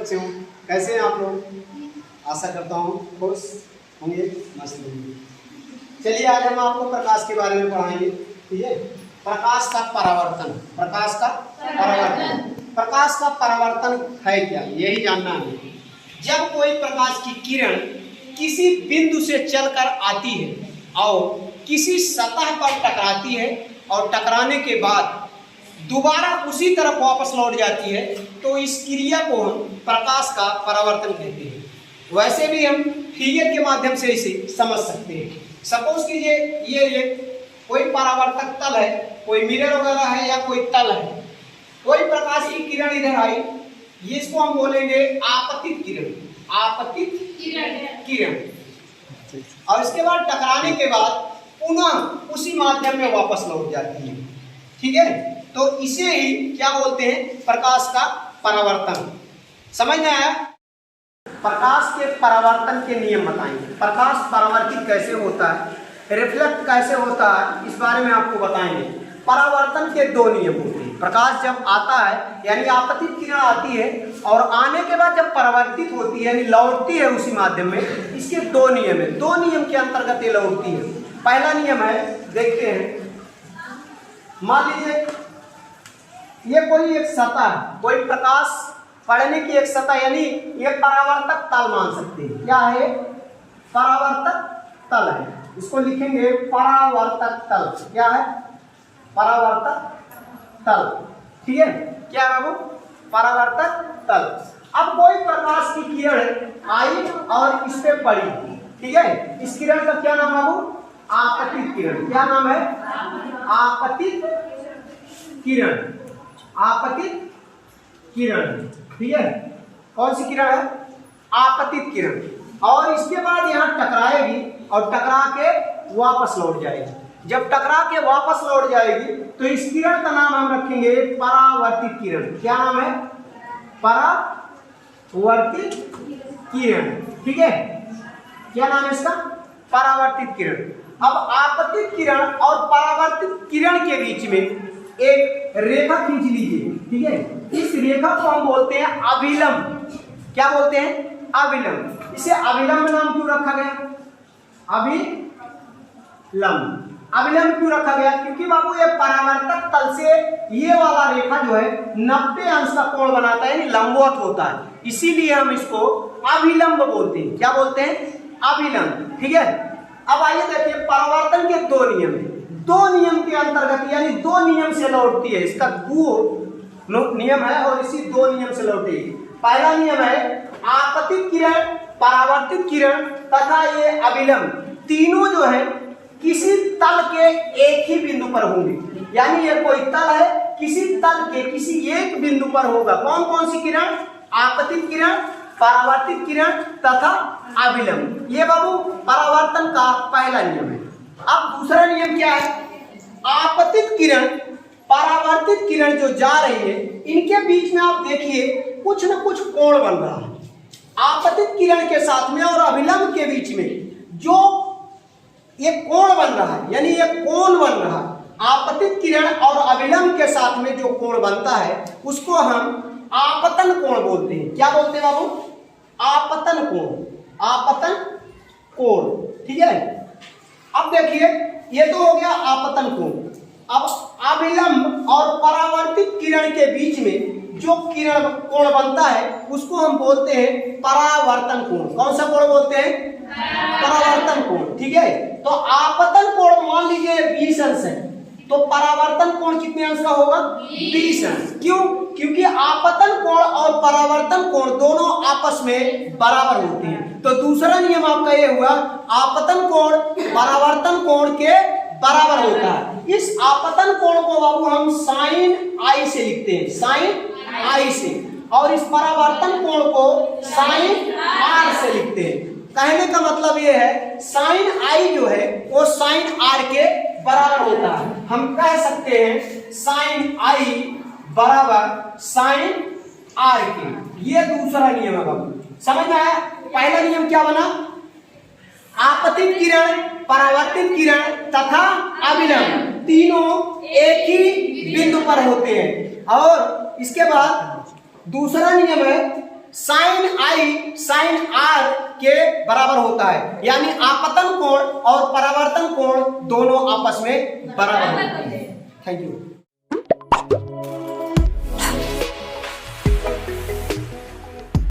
बच्चे हो, कैसे हैं आप लोग? आशा करता हूँ खुश होंगे, मस्त होंगे। चलिए आज हम आपको प्रकाश के बारे में पढ़ाएंगे। ठीक है, प्रकाश का परावर्तन। प्रकाश का परावर्तन, प्रकाश का परावर्तन है क्या, यही जानना है। जब कोई प्रकाश की किरण किसी बिंदु से चलकर आती है और किसी सतह पर टकराती है और टकराने के बाद दोबारा उसी तरफ वापस लौट जाती है, तो इस क्रिया को हम प्रकाश का परावर्तन कहते हैं। वैसे भी हम फिगर के माध्यम से इसे समझ सकते हैं। सपोज कीजिए ये कोई परावर्तक तल है, कोई मिरर वगैरह है या कोई तल है, कोई प्रकाश की किरण इधर आई, ये इसको हम बोलेंगे आपतित किरण। आपतित किरण। और इसके बाद टकराने के बाद पुनः उसी माध्यम में वापस लौट जाती है। ठीक है, तो इसे ही क्या बोलते हैं, प्रकाश का परावर्तन। समझ में आया? प्रकाश के परावर्तन के नियम बताएंगे। प्रकाश परावर्तित कैसे होता है, रिफ्लेक्ट कैसे होता है, इस बारे में आपको बताएंगे। परावर्तन के दो नियम होते हैं। प्रकाश जब आता है यानी आपतित किरण आती है और आने के बाद जब परावर्तित होती है यानी लौटती है उसी माध्यम में, इसके दो नियम है। दो नियम के अंतर्गत ये लौटती है। पहला नियम है, देखते हैं, मान लीजिए ये कोई एक सतह, कोई प्रकाश पड़ने की एक सतह, यानी ये परावर्तक तल मान सकते हैं। क्या है? परावर्तक तल है। इसको लिखेंगे परावर्तक तल। क्या है? परावर्तक तल। ठीक है, क्या है वो? परावर्तक तल। अब कोई प्रकाश की किरण आई और इस पे पड़ी, ठीक है, इस किरण का क्या नाम है? वो आपतित किरण। क्या नाम है? आपतित किरण। आपतित किरण। ठीक है, कौन सी किरण है? आपतित किरण। और इसके बाद यहाँ टकराएगी और टकरा के वापस लौट जाएगी। जब टकरा के वापस लौट जाएगी तो इस किरण का नाम हम रखेंगे परावर्तित किरण। क्या नाम है? परावर्तित किरण। ठीक है, क्या नाम है इसका? परावर्तित किरण। अब आपतित किरण और परावर्तित किरण के बीच में एक रेखा खींच लीजिए। ठीक है, इस रेखा को हम बोलते हैं अभिलंब। क्या बोलते हैं? अभिलंब। इसे अभिलंब नाम क्यों रखा गया? अभिलंब। अभिलंब क्यों रखा गया? क्योंकि बाबू ये परावर्तक तल से ये वाला रेखा जो है 90 अंश का कोण बनाता है, यानी लंबवत होता है, इसीलिए हम इसको अभिलंब बोलते हैं। क्या बोलते हैं? अभिलंब। ठीक है, अब आइए देखिए, परावर्तन के दो नियम है। दो नियम के अंतर्गत यानी दो नियम से लौटती है। इसका दो नियम है और इसी दो नियम से लौटेगी। पहला नियम है आपतित किरण, परावर्तित किरण तथा ये अभिलंब, तीनों जो है किसी तल के एक ही बिंदु पर होंगे। यानी ये कोई तल है, किसी तल के किसी एक बिंदु पर होगा। कौन कौन सी किरण? आपतित किरण, परावर्तित किरण तथा अभिलंब। ये बाबू परावर्तन का पहला नियम है। अब दूसरा नियम क्या है? आपतित किरण, परावर्तित किरण जो जा रही है, इनके बीच में आप देखिए कुछ न कुछ कोण बन रहा है। आपतित किरण के साथ में और अभिलंब के बीच में जो ये कोण बन रहा है, यानी ये कोण बन रहा है, आपतित किरण और अभिलंब के साथ में जो कोण बनता है उसको हम आपतन कोण बोलते हैं। क्या बोलते हैं बाबू? आपतन कोण। आपतन कोण। ठीक है, अब देखिए ये तो हो गया आपतन कोण। अब अभिलंब और परावर्तित किरण के बीच में जो किरण कोण बनता है उसको हम बोलते हैं परावर्तन कोण। कौन सा कोण बोलते हैं? परावर्तन कोण। ठीक है, तो आपतन कोण मान लीजिए 20 अंश है, तो परावर्तन कोण कितने अंश का होगा? 20 अंश। क्यों? क्योंकि आपतन कोण और परावर्तन कोण दोनों आपस में बराबर होते हैं। तो दूसरा नियम आपका ये हुआ, आपतन कोण परावर्तन कोण के बराबर होता है। इस आपतन कोण को बाबू हम साइन आई से लिखते हैं, साइन आई से, और इस परावर्तन कोण को साइन आर से लिखते हैं। कहने का मतलब ये है साइन आई जो है वो साइन आर के बराबर होता है। हम कह सकते हैं साइन आई बराबर साइन आर के। ये दूसरा नियम है बाबू, समझ में आया? पहला नियम क्या बना? आपतित किरण, परावर्तित किरण तथा अभिलंब तीनों एक ही बिंदु पर होते हैं। और इसके बाद दूसरा नियम है साइन आई साइन आर के बराबर होता है, यानी आपतन कोण और परावर्तन कोण दोनों आपस में बराबर होते हैं। Thank you.